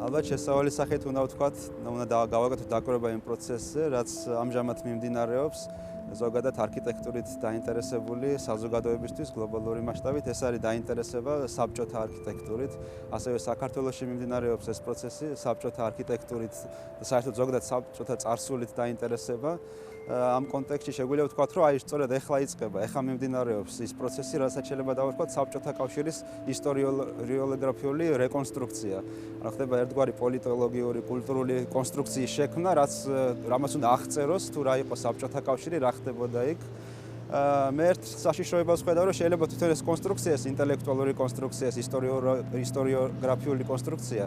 ალბათ შესავალი სახით უნდა ვთქვათ, უნდა გავაკეთოთ დაკვირვება იმ პროცესზე, რაც ამჟამად მიმდინარეობს. ზოგადად არქიტექტურით დაინტერესებული საზოგადოებისთვის გლობალური მასშტაბით ეს არის დაინტერესება საბჭოთა არქიტექტურით, ასევე საქართველოში მიმდინარეობს ეს პროცესი საბჭოთა არქიტექტურით და საერთოდ ზოგადად საბჭოთა წარსულით დაინტერესება. ამ კონტექსტში შეგვიძლია ვთქვათ, რომ აი სწორედ ეხლა იწყება, ეხლა მიმდინარეობს ის პროცესი, რასაც შეიძლება დავარქვათ საბჭოთა კავშირის ისტორიოგრაფიული რეკონსტრუქცია. რა ხდება ერთგვარი პოლიტოლოგიური, კულტურული კონსტრუქციის შექმნა, რამაც უნდა აღწეროს თუ რა იყო საბჭოთა კავშირი, რა ხდებოდა იქ. მე ერთ საშიშროებას ვხედავ, რომ შეიძლება თვითონ ეს კონსტრუქცია, ინტელექტუალური კონსტრუქცია, ისტორიოგრაფიული კონსტრუქცია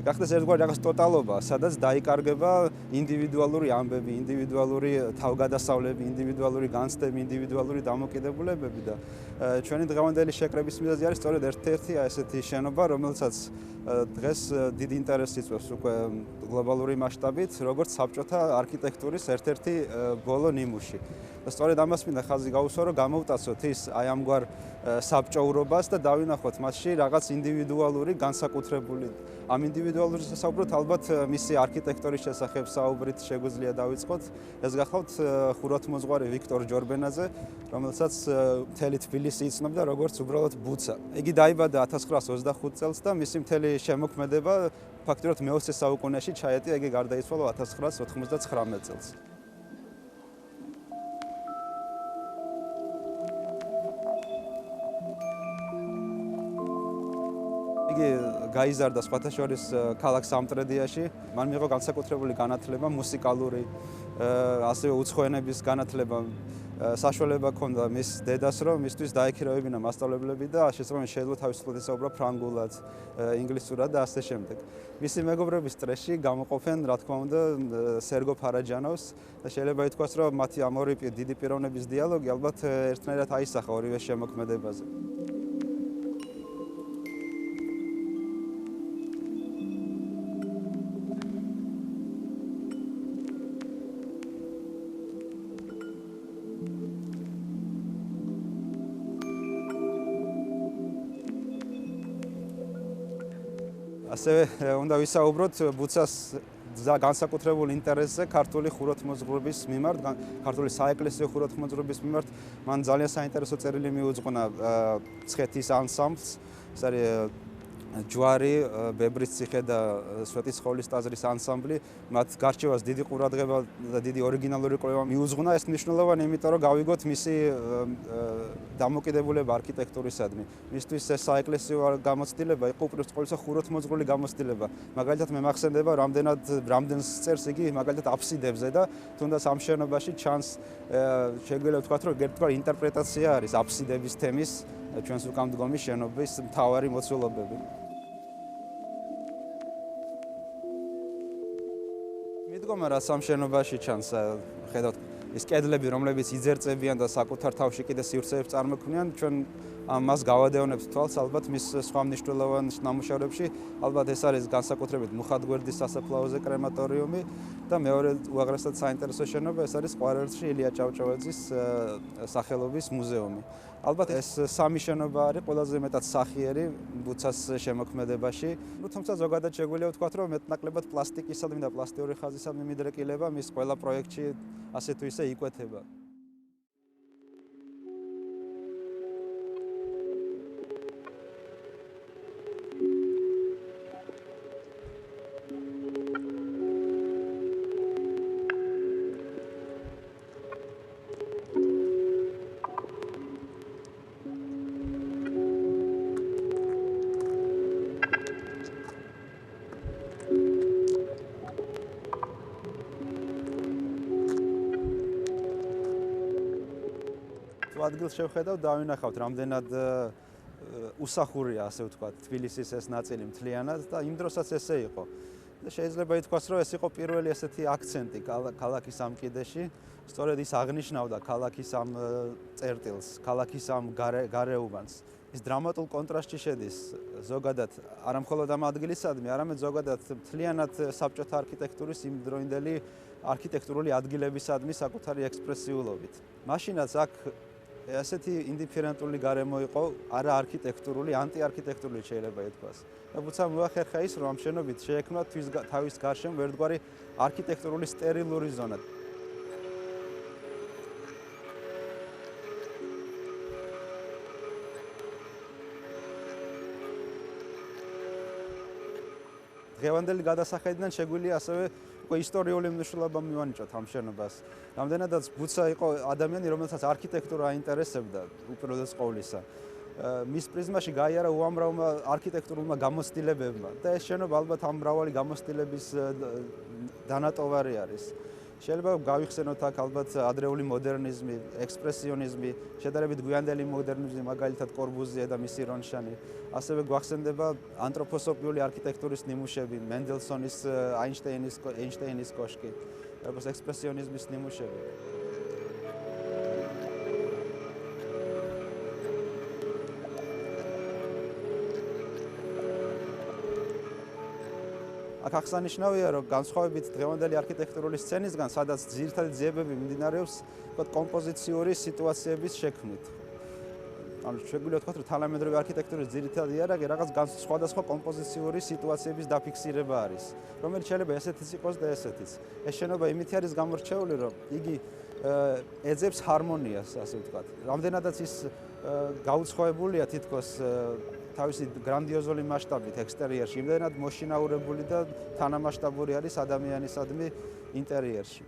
გახდეს ერთგვარი რაღაც ტოტალობა, სადაც დაიკარგება ინდივიდუალური ამბები, ინდივიდუალური თავგადასავლები, ინდივიდუალური განცდები, ინდივიდუალური დამოკიდებულებები და ჩვენი დღევანდელი შეკრების მიზეზი არის სწორედ ერთ-ერთი ესეთი შენობა, რომელსაც დღეს დიდი ინტერესი იწვევს უკვე გლობალური მასშტაბით, როგორც საბჭოთა არქიტექტურის ერთ-ერთი ბოლო ნიმუში. და სწორედ ამას მინდა ხაზი გაუსვა, რომ გამოვტაცოთ ის აი ამგვარ საბჭოურობას და დავინახოთ მასში რაღაც ინდივიდუალური განსაკუთრებული. ამ ინდივიდუალურს საუბრობთ ალბათ მისი არქიტექტორის შესახებ საუბრით შეგვიძლია დავიწყოთ. ეს გახლავთ ხუროთმოძღვარი ვიქტორ ჯორბენაძე, რომელსაც მთელი თბილისი იცნობდა როგორც უბრალოდ ბუცა. იგი დაიბადა 1925 წელს და მისი მთელი შემოქმედება ფაქტობრივად მე-20 საუკუნეში ჩაეტია, იგი გარდაიცვალა 1999 წელს. იგი გაიზარდა სხვათა შორის ქალაქ სამტრედიაში. მან მიიღო განსაკუთრებული განათლება, მუსიკალური, ასევე უცხოენების განათლება. საშუალება ჰქონდა მის დედას, რომ მისთვის დაექირავებინა მასწავლებლები და შესაბამისად შეიძლება თავისუფლად ისაუბრა ფრანგულად, ინგლისურად და ასე შემდეგ. მისი მეგობრების სტრესში გამოყოფენ, რა თქმა უნდა, სერგო ფარაჯანოვს და შეიძლება ითქვას, რომ მათი ამ ორი დიდი პიროვნების დიალოგი ალბათ ერთნაირად აისახა ორივე შემოქმედებაზე. ასევე უნდა ვისაუბროთ ბუცას განსაკუთრებულ ინტერესზე ქართული ხუროთმოძღვრების მიმართ, ქართული საეკლესიო ხუროთმოძღვრების მიმართ. მან ძალიან საინტერესო წერილი მიუძღვნა მცხეთის ანსამბლს, ეს არის ჯვარი, ბებრის ციხე და სვეტიცხოვლის ტაძრის ანსამბლი. მათ გარჩევას დიდი ყურადღება და დიდი ორიგინალური კვლევა მიუძღვნა. ეს მნიშვნელოვანი, იმიტომ რომ გავიგოთ მისი დამოკიდებულება არქიტექტურისადმი. მისთვის ეს საეკლესიო გამოცდილება იყო უპირველეს ყოვლისა ხუროთმოძღვრული გამოცდილება. მაგალითად მე მახსენდება, რამდენს წერს იგი მაგალითად აფსიდებზე და თუნდაც ამ შენობაში ჩანს შეგვიძლია ვთქვათ, რომ ერთგვარი ინტერპრეტაცია არის აფსიდების თემის ჩვენს უკან მდგომი შენობის მთავარი მოცულობები. მიდგომა რაც ამ შენობაში ჩანს, ხედავთ ის კედლები, რომლებიც იძერწებიან და საკუთარ თავში კიდე სივრცეებს წარმოქმნიან, ჩვენ მას გავადევნებთ თვალს ალბათ მის სხვა მნიშვნელოვან ნამუშევრებში. ალბათ ეს არის განსაკუთრებით მუხათგვერდის სასაფლაოზე კრემატორიუმი და მეორე უაღრესად საინტერესო შენობა ეს არის ყვარელში ილია ჭავჭავაძის სახელობის მუზეუმი. ალბათ ეს სამი შენობა არის ყველაზე მეტად სახიერი ბუცას შემოქმედებაში. თუმცა ზოგადად შეგვიძლია ვთქვათ, რომ მეტნაკლებად პლასტიკისადმი და პლასტიკური ხაზისადმი მიდრეკილება მის ყველა პროექტში ასე თუ ისე იკვეთება. ადგილს შევხედავ, დავინახავთ, რამდენად უსახურია, ასე ვთქვათ, თბილისის ეს ნაწილი მთლიანად და იმ დროსაც ესე იყო. და შეიძლება ითქვას, რომ ეს იყო პირველი ესეთი აქცენტი ქალაქის ამ კიდეში. სწორედ ის აღნიშნავდა ქალაქის ამ წერტილს, ქალაქის ამ გარეუბანს. ის დრამატულ კონტრასტში შედის ზოგადად არა მხოლოდ ამ ადგილისადმი, არამედ ზოგადად მთლიანად საბჭოთა არქიტექტურის იმდროინდელი არქიტექტურული ადგილებისადმი საკუთარი ექსპრესიულობით. მაშინაც აქ ასეთი ინდიფერენტული გარემო იყო, არა არქიტექტურული, ანტიარქიტექტურული შეიძლება ითქვას. და თუმცა მოახერხა ის, რომ ამ შენობით შეექმნა თავის გარშემო ერთგვარი არქიტექტურული სტერილური ზონა. დღევანდელი გადასახედიდან შეგვიძლია ასევე უკვე ისტორიული მნიშვნელობა მივანიჭოთ ამ შენობას. რამდენადაც ბუცა იყო ადამიანი, რომელსაც არქიტექტურა აინტერესებდა უპირველეს ყოვლისა. მის პრიზმაში გაიარა უამრავმა არქიტექტურულმა გამოცდილებებმა და ეს შენობა ალბათ ამ მრავალი გამოცდილების დანატოვარი არის. შეიძლება გავიხსენოთ აქ ალბათ ადრეული მოდერნიზმი, ექსპრესიონიზმი, შედარებით გვიანდელი მოდერნიზმი, მაგალითად კორბუზიე და მისი რონშანი. ასევე გვახსენდება ანთროპოსოფიული არქიტექტურის ნიმუშები, მენდელსონის, ეინშტეინის კოშკი, როგორც ექსპრესიონიზმის ნიმუშები. აქ აღსანიშნავია, რომ განსხვავებით დღევანდელი არქიტექტურული სცენისგან, სადაც ძირითადი ძიებები მიმდინარეობს კომპოზიციური სიტუაციების შექმნით. ანუ შეგვიძლია ვთქვათ, რომ თანამედროვე არქიტექტურის ძირითადი იარაღი რაღაც სხვადასხვა კომპოზიციური სიტუაციების დაფიქსირება არის, რომელიც შეიძლება ესეთიც იყოს და ესეთიც. ეს შენობა იმით არის გამორჩეული, რომ იგი ეძებს ჰარმონიას, ასე ვთქვათ. რამდენადაც ის გაუცხოებულია თითქოს თავისი გრანდიოზული მასშტაბით ექსტერიერში, იმდენად მოშინაურებული და თანამასშტაბური არის ადამიანისადმი ინტერიერში.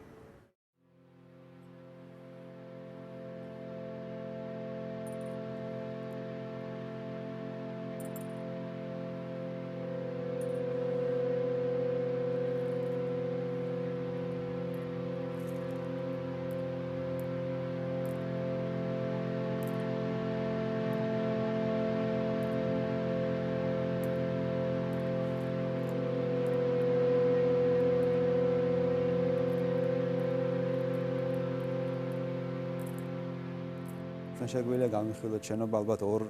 შეგვიძლია გამიხილოთ შენობა ალბათ ორ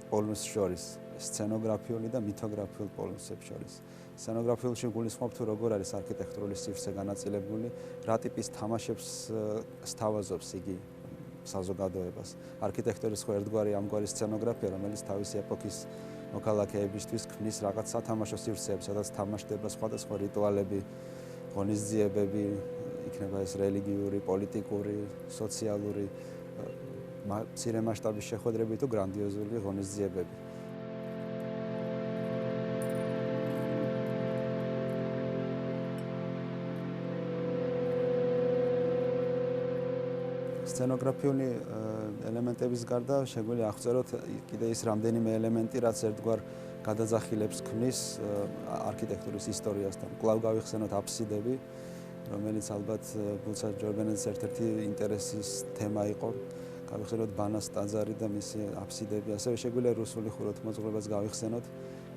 პოლუსს შორის, სცენოგრაფიული და მითოგრაფიულ პოლუსებს შორის. სცენოგრაფიულში გულისხმობთ თუ როგორ არის არქიტექტურული სივრცე განაწილებული, რა ტიპის თამაშებს სთავაზობს იგი საზოგადოებას. არქიტექტურის ხო ერთგვარი ამგვარი სცენოგრაფია, რომელიც თავისი ეპოქის მოქალაქეებისთვის ქმნის რაღაც სათამაშო სივრცეებს, სადაც თამაშდება სხვადასხვა რიტუალები, ღონისძიებები, იქნება ეს რელიგიური, პოლიტიკური, სოციალური მცირე მასშტაბის შეხვედრები თუ გრანდიოზული ღონისძიებები. სცენოგრაფიული ელემენტების გარდა შეგვიძლია აღწეროთ კიდე ის რამდენიმე ელემენტი, რაც ერთგვარ გადაძახილებს ქმნის არქიტექტურის ისტორიასთან. კვლავ გავიხსენოთ აფსიდები, რომელიც ალბათ ბუცა ჯორბენეძის ერთ-ერთი ინტერესის თემა იყო. გავიხსენოთ ბანას ტაძარი და მისი აფსიდები, ასევე შეგვიძლია რუსული ხუროთმოძღვრებაც გავიხსენოთ.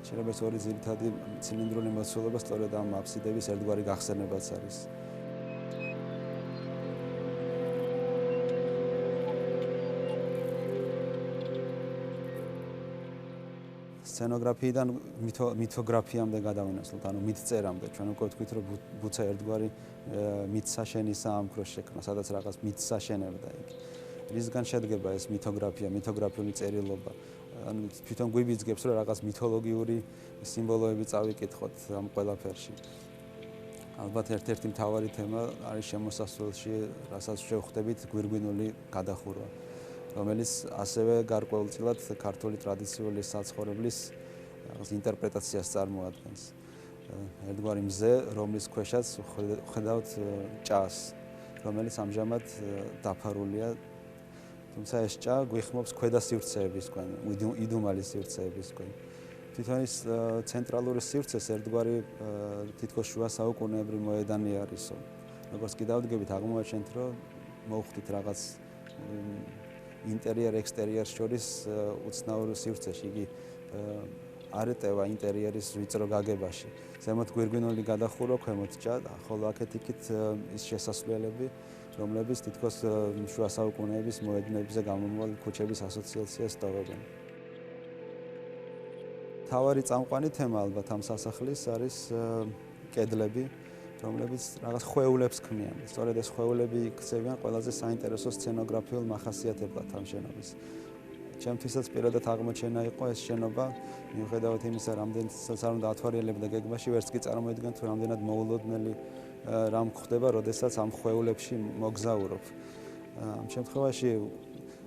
შეიძლება ეს ორი ძირითადი ცილინდრული მოცულობა სწორედ ამ აფსიდების ერთგვარი გახსენებაც არის. სცენოგრაფიიდან მითოგრაფიამდე გადავინაცვლოთ, ანუ მითწერამდე. ჩვენ უკვე ვთქვით, რომ ბუცა ერთგვარი მითსაშენისა ამ დროს შექმნა, სადაც რაღაც მითს აშენებდა იქ. რისგან შედგება ეს მითოგრაფია, მითოგრაფიული წერილობა? ანუ თვითონ გვიბიძგებს, რომ რაღაც მითოლოგიური სიმბოლოები წავიკითხოთ ამ ყველაფერში. ალბათ ერთ-ერთი მთავარი თემა არის შემოსასვლელში, რასაც შევხვდებით გვირგვინული გადახურვა, რომელიც ასევე გარკვეულწილად ქართული ტრადიციული საცხოვრებლის ინტერპრეტაციას წარმოადგენს. ერთგვარი მზე, რომლის ქვეშაც ვხედავთ ჭას, რომელიც ამჟამად დაფარულია, თუმცა ეს ჭა გვიხმობს ქვედა სივრცეებისკენ, იდუმალი სივრცეებისკენ. თვითონ ის ცენტრალური სივრცეს ერთგვარი თითქოს შუა საუკუნეებრივი მოედანი არისო. როგორც კი დავდგებით, აღმოაჩენთ, რომ მოვხვდით რაღაც ინტერიერ-ექსტერიერს შორის უცნაურ სივრცეში, იგი არ ეტევა ინტერიერის ვიწრო გაგებაში. ზემოთ გვირგვინული გადახურვა, ქვემოთ ჭა, ხოლო აქეთ-იქით ის შესასვლელები, რომლებიც თითქოს შუა საუკუნეების მოედნებზე გამომავალ ქუჩების ასოციაციას ტოვებენ. მთავარი წამყვანი თემა ალბათ ამ სასახლის არის კედლები, რომლებიც რაღაც ხვეულებს ქმნიან. სწორედ ეს ხვეულები იქცევიან ყველაზე საინტერესო სცენოგრაფიულ მახასიათებლად ამ შენობის. ჩემთვისაც პირადად აღმოჩენა იყო ეს შენობა, მიუხედავად იმისა, რამდენიც არ უნდა ათვალიერებდა გეგმაში, ვერც კი წარმოიდგენ თუ რამდენად მოულოდნელი რამ ხდება, როდესაც ამ ხვეულებში მოგზაურობ. ამ შემთხვევაში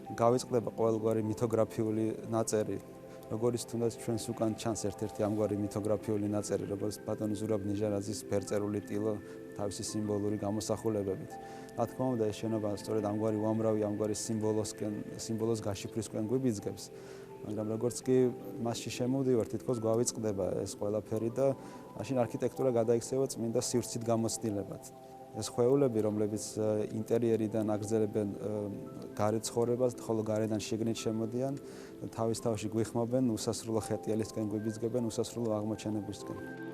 გავიწყდება ყოველგვარი მითოგრაფიული ნაწერი, როგორც თუნდაც ჩვენს უკან ჩანს ერთ-ერთი ამგვარი მითოგრაფიული ნაწერი, როგორც ბატონი ზურაბ ნიჟარაძის ფერწერული ტილო თავისი სიმბოლური გამოსახულებებით. რა თქმა უნდა, ეს შენობა სწორედ ამგვარი უამრავი ამგვარი სიმბოლოს გაშიფრვისკენ გვიბიძგებს, მაგრამ როგორც კი მასში შემოვდივარ, თითქოს გვავიწყდება ეს ყველაფერი და მაშინ არქიტექტურა გადაიქცევა წმინდა სივრცით გამოცდილებად. ეს ხვეულები, რომლებიც ინტერიერიდან აგრძელებენ გარეთ ცხოვრებას, ხოლო გარედან შიგნით შემოდიან, თავის თავში გვიხმობენ უსასრულო ხეტიალისკენ გვიბიძგებენ უსასრულო აღმოჩენებისკენ.